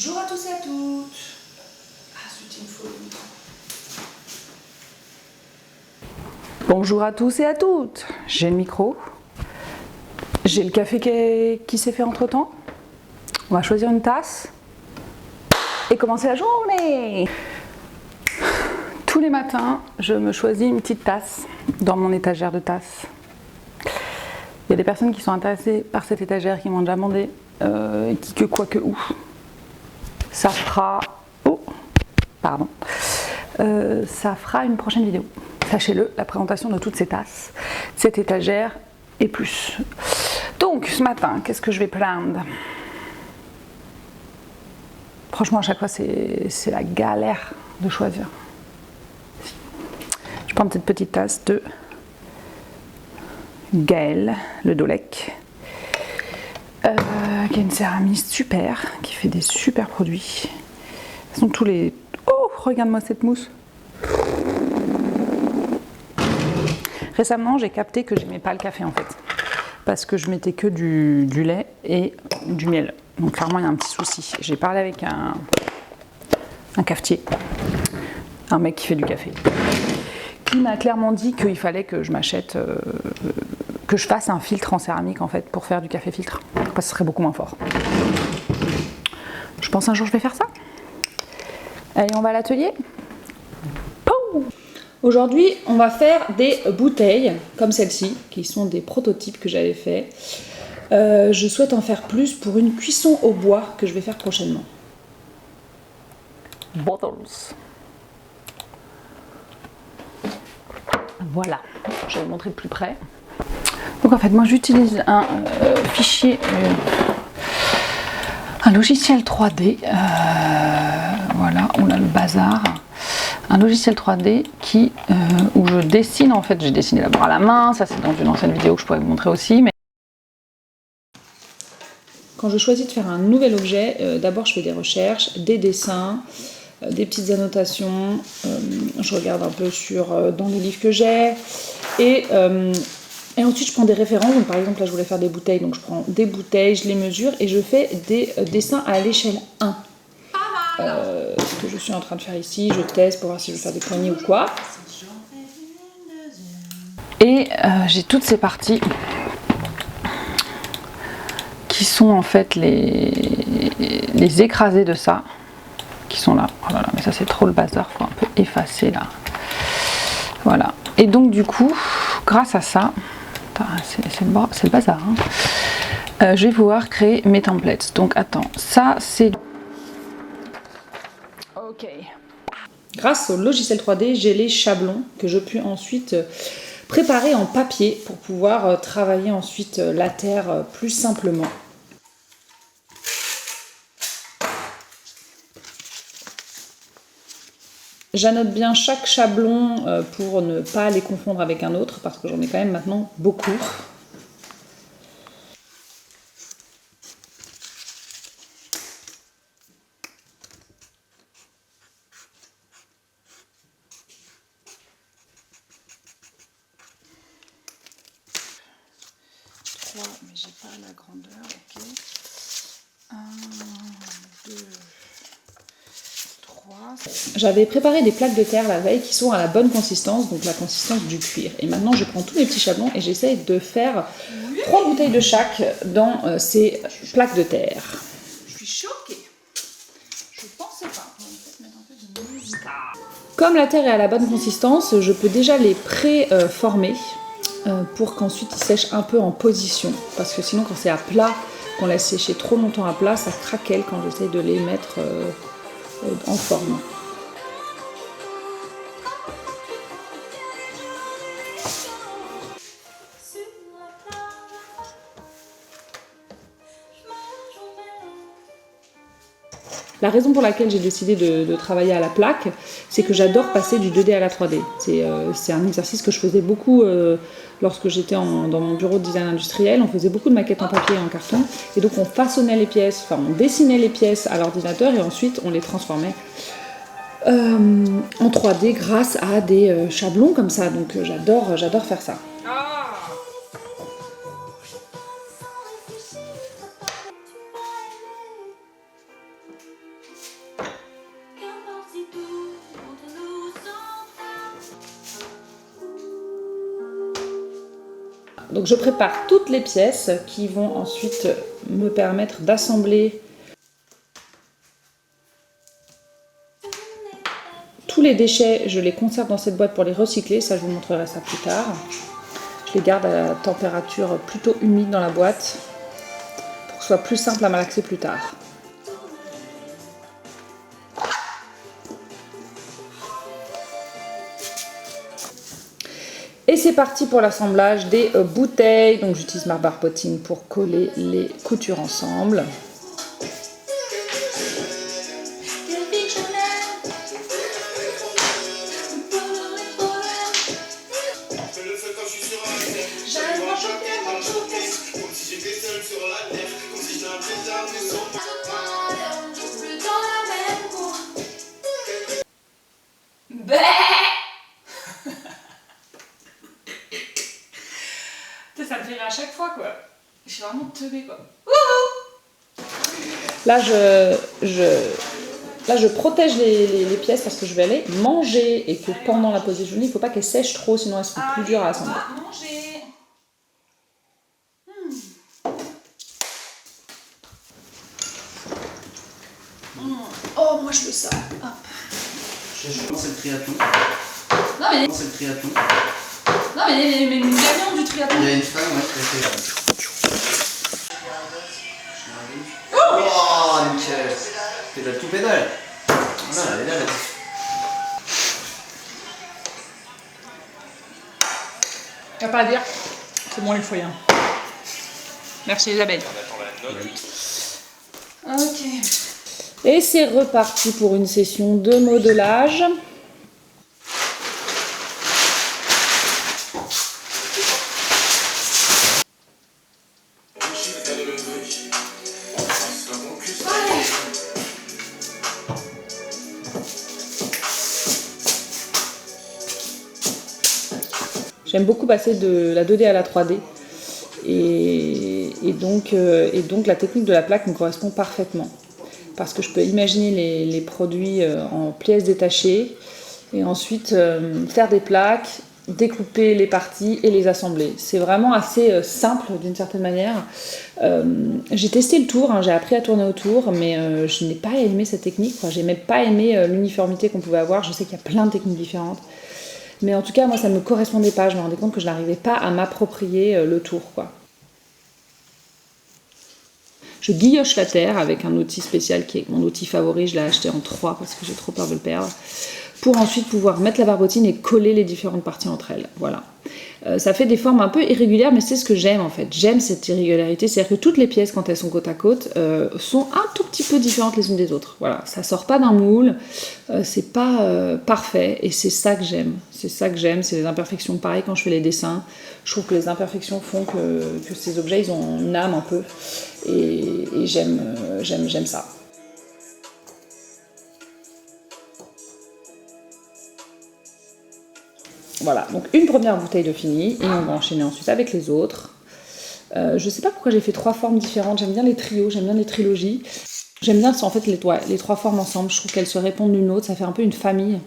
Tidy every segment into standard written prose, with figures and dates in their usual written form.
Bonjour à tous et à toutes. Ah, c'est une folie. Bonjour à tous et à toutes. J'ai le micro. J'ai le café qui s'est fait entre temps. On va choisir une tasse et commencer la journée. Tous les matins, je me choisis une petite tasse dans mon étagère de tasses. Il y a des personnes qui sont intéressées par cette étagère qui m'ont déjà demandé qui que quoi que où. Ça fera... Oh, pardon. Ça fera une prochaine vidéo. Sachez-le, la présentation de toutes ces tasses, cette étagère et plus. Donc, ce matin, qu'est-ce que je vais prendre? Franchement, à chaque fois, c'est la galère de choisir. Je prends cette petite tasse de Gaëlle, le Dolek, qui est une céramiste super, qui fait des super produits. Ce sont tous les... Oh, regarde-moi cette mousse! Récemment, j'ai capté que j'aimais pas le café en fait, parce que je mettais que du lait et du miel. Donc clairement, il y a un petit souci. J'ai parlé avec un cafetier, un mec qui fait du café, qui m'a clairement dit qu'il fallait que je m'achète, que je fasse un filtre en céramique en fait pour faire du café filtre, parce que ce serait beaucoup moins fort. Je pense un jour je vais faire ça. Allez, on va à l'atelier. Aujourd'hui, on va faire des bouteilles comme celle-ci, qui sont des prototypes que j'avais fait. Je souhaite en faire plus pour une cuisson au bois que je vais faire prochainement. Bottles. Voilà, je vais vous montrer de plus près. Donc en fait, moi j'utilise un fichier, un logiciel 3D. Voilà, on a le bazar. Un logiciel 3D où je dessine, en fait, j'ai dessiné d'abord à la main, ça c'est dans une ancienne vidéo que je pourrais vous montrer aussi. Mais... Quand je choisis de faire un nouvel objet, d'abord je fais des recherches, des dessins, des petites annotations, je regarde un peu dans les livres que j'ai, et ensuite je prends des références. Donc, par exemple là je voulais faire des bouteilles, donc je prends des bouteilles, je les mesure et je fais des dessins à l'échelle 1. Ce que je suis en train de faire ici, je teste pour voir si je veux faire des poignées ou quoi. Et j'ai toutes ces parties qui sont en fait les écrasés de ça, qui sont là. Oh là là, mais ça c'est trop le bazar, faut un peu effacer là. Voilà. Et donc du coup, grâce à ça, c'est le bazar, hein, je vais pouvoir créer mes templates. Donc attends, ça c'est... Ok. Grâce au logiciel 3D, j'ai les chablons que je puis ensuite préparer en papier pour pouvoir travailler ensuite la terre plus simplement. J'annote bien chaque chablon pour ne pas les confondre avec un autre, parce que j'en ai quand même maintenant beaucoup. Mais j'ai pas la grandeur, ok. 1, 2, 3. J'avais préparé des plaques de terre la veille qui sont à la bonne consistance, donc la consistance du cuir. Et maintenant je prends tous mes petits chablons et j'essaye de faire 3 bouteilles de chaque dans ces plaques de terre. Je suis choquée. Je pensais pas. On va peut-être mettre un peu de musique. Comme la terre est à la bonne consistance, je peux déjà les pré-former pour qu'ensuite ils sèchent un peu en position. Parce que sinon quand c'est à plat, qu'on laisse sécher trop longtemps à plat, ça craquelle quand j'essaye de les mettre en forme. La raison pour laquelle j'ai décidé de travailler à la plaque, c'est que j'adore passer du 2D à la 3D. C'est un exercice que je faisais beaucoup lorsque j'étais dans mon bureau de design industriel. On faisait beaucoup de maquettes en papier et en carton. Et donc on façonnait les pièces, enfin on dessinait les pièces à l'ordinateur et ensuite on les transformait en 3D grâce à des chablons comme ça. Donc j'adore faire ça. donc je prépare toutes les pièces qui vont ensuite me permettre d'assembler tous les déchets. Je les conserve dans cette boîte pour les recycler, ça je vous montrerai ça plus tard. Je les garde à la température plutôt humide dans la boîte pour que ce soit plus simple à malaxer plus tard. Et c'est parti pour l'assemblage des bouteilles. Donc j'utilise ma barbotine pour coller les coutures ensemble. Ça me fait rire à chaque fois quoi. Je suis vraiment teubée quoi. Là je protège les pièces parce que je vais aller manger et que pendant la pause déjeuner il ne faut pas qu'elles sèchent trop sinon elles seront plus dures à assembler. Oh moi je veux ça. Hop. C'est le triathlon. Non mais C'est le triathlon. non mais une gagnante du triathlon. Il y a une femme, ouais, qui a fait. Oh, nickel. Pédale tout pédale. Voilà, elle est là, la diff. Y'a pas à dire, c'est bon les foyers. Merci les abeilles. Ok. Et c'est reparti pour une session de modelage. J'aime beaucoup passer de la 2D à la 3D et donc la technique de la plaque me correspond parfaitement parce que je peux imaginer les produits en pièces détachées et ensuite faire des plaques, découper les parties et les assembler. C'est vraiment assez simple d'une certaine manière. J'ai testé le tour, hein, j'ai appris à tourner autour, mais je n'ai pas aimé cette technique. J'ai même pas aimé l'uniformité qu'on pouvait avoir. Je sais qu'il y a plein de techniques différentes. Mais en tout cas, moi, ça ne me correspondait pas. Je me rendais compte que je n'arrivais pas à m'approprier le tour, quoi. Je guilloche la terre avec un outil spécial qui est mon outil favori. Je l'ai acheté en 3 parce que j'ai trop peur de le perdre. Pour ensuite pouvoir mettre la barbotine et coller les différentes parties entre elles. Voilà. Ça fait des formes un peu irrégulières, mais c'est ce que j'aime en fait. J'aime cette irrégularité, c'est-à-dire que toutes les pièces, quand elles sont côte à côte, sont un tout petit peu différentes les unes des autres. Voilà, ça sort pas d'un moule, c'est pas parfait, et c'est ça que j'aime. C'est ça que j'aime, c'est les imperfections. Pareil quand je fais les dessins, je trouve que les imperfections font que ces objets, ils ont une âme un peu, et j'aime ça. Voilà, donc une première bouteille de fini et on va enchaîner ensuite avec les autres. Je sais pas pourquoi j'ai fait 3 formes différentes, j'aime bien les trios, j'aime bien les trilogies. J'aime bien en fait les 3 formes ensemble, je trouve qu'elles se répondent l'une l'autre, ça fait un peu une famille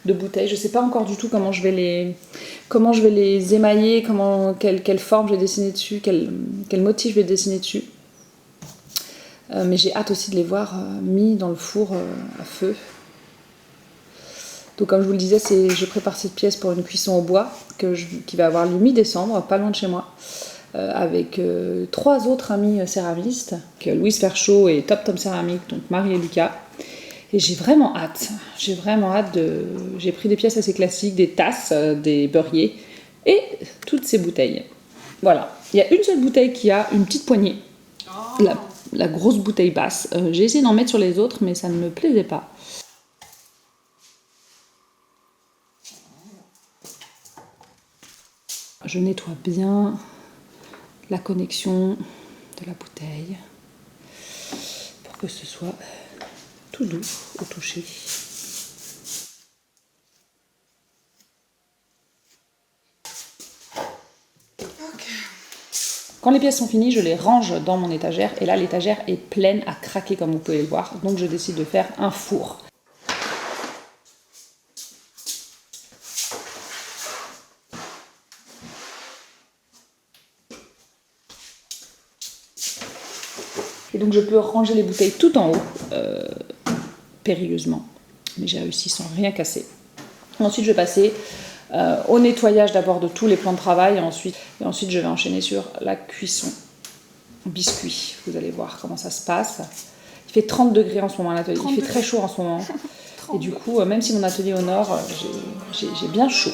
de bouteilles. Je sais pas encore du tout comment je vais les émailler, quelle forme je vais dessiner dessus, quel motif je vais dessiner dessus. Mais j'ai hâte aussi de les voir mis dans le four à feu. Donc comme je vous le disais, je prépare cette pièce pour une cuisson au bois qui va avoir lieu mi-décembre, pas loin de chez moi, avec 3 autres amis céramistes, Louise Ferchaud et Top Tom Céramique, donc Marie et Lucas. Et j'ai vraiment hâte j'ai pris des pièces assez classiques, des tasses, des beurriers et toutes ces bouteilles. Voilà, il y a une seule bouteille qui a une petite poignée, la grosse bouteille basse. J'ai essayé d'en mettre sur les autres, mais ça ne me plaisait pas. Je nettoie bien la connexion de la bouteille pour que ce soit tout doux au toucher. Quand les pièces sont finies, je les range dans mon étagère et là l'étagère est pleine à craquer comme vous pouvez le voir. Donc je décide de faire un four. Et donc je peux ranger les bouteilles tout en haut, périlleusement. Mais j'ai réussi sans rien casser. Ensuite je vais passer au nettoyage d'abord de tous les plans de travail. Et ensuite je vais enchaîner sur la cuisson biscuit. Vous allez voir comment ça se passe. Il fait 30 degrés en ce moment à l'atelier. Il fait très chaud en ce moment. Et du coup, même si mon atelier est au nord, j'ai bien chaud.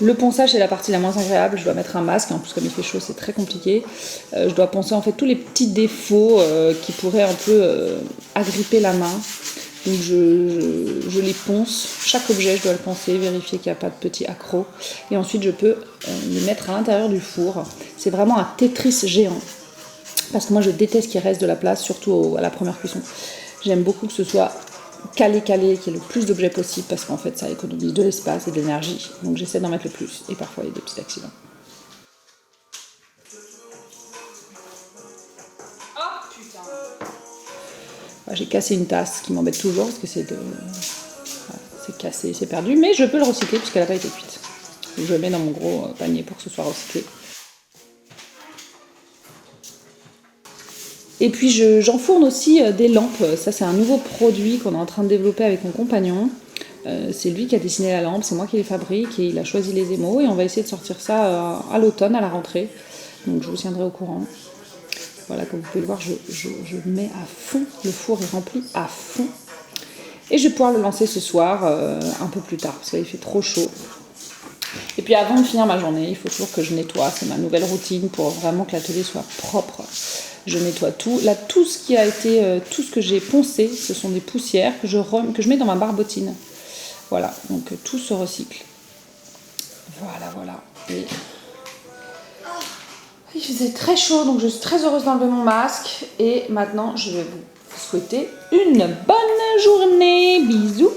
Le ponçage c'est la partie la moins agréable, je dois mettre un masque, en plus comme il fait chaud c'est très compliqué. Je dois poncer en fait tous les petits défauts qui pourraient un peu agripper la main. Donc je les ponce, chaque objet je dois le poncer, vérifier qu'il n'y a pas de petits accros. Et ensuite je peux les mettre à l'intérieur du four. C'est vraiment un Tetris géant. Parce que moi je déteste qu'il reste de la place, surtout à la première cuisson. J'aime beaucoup que ce soit calé, qu'il y ait le plus d'objets possible, parce qu'en fait ça économise de l'espace et de l'énergie. Donc j'essaie d'en mettre le plus, et parfois il y a des petits accidents. Oh putain! J'ai cassé une tasse qui m'embête toujours, parce que c'est cassé, c'est perdu, mais je peux le recycler puisqu'elle n'a pas été cuite. Donc je le mets dans mon gros panier pour que ce soit recyclé. Et puis j'enfourne aussi des lampes. Ça c'est un nouveau produit qu'on est en train de développer avec mon compagnon. C'est lui qui a dessiné la lampe, c'est moi qui les fabrique et il a choisi les émaux. Et on va essayer de sortir ça à l'automne, à la rentrée. Donc je vous tiendrai au courant. Voilà, comme vous pouvez le voir, je mets à fond. Le four est rempli à fond. Et je vais pouvoir le lancer ce soir, un peu plus tard, parce qu'il fait trop chaud. Et puis avant de finir ma journée, il faut toujours que je nettoie. C'est ma nouvelle routine pour vraiment que l'atelier soit propre. Je nettoie tout. Là, tout ce qui a été, tout ce que j'ai poncé, ce sont des poussières que je mets dans ma barbotine. Voilà, donc tout se recycle. Voilà. Et il faisait très chaud, donc je suis très heureuse d'enlever mon masque. Et maintenant, je vais vous souhaiter une bonne journée. Bisous.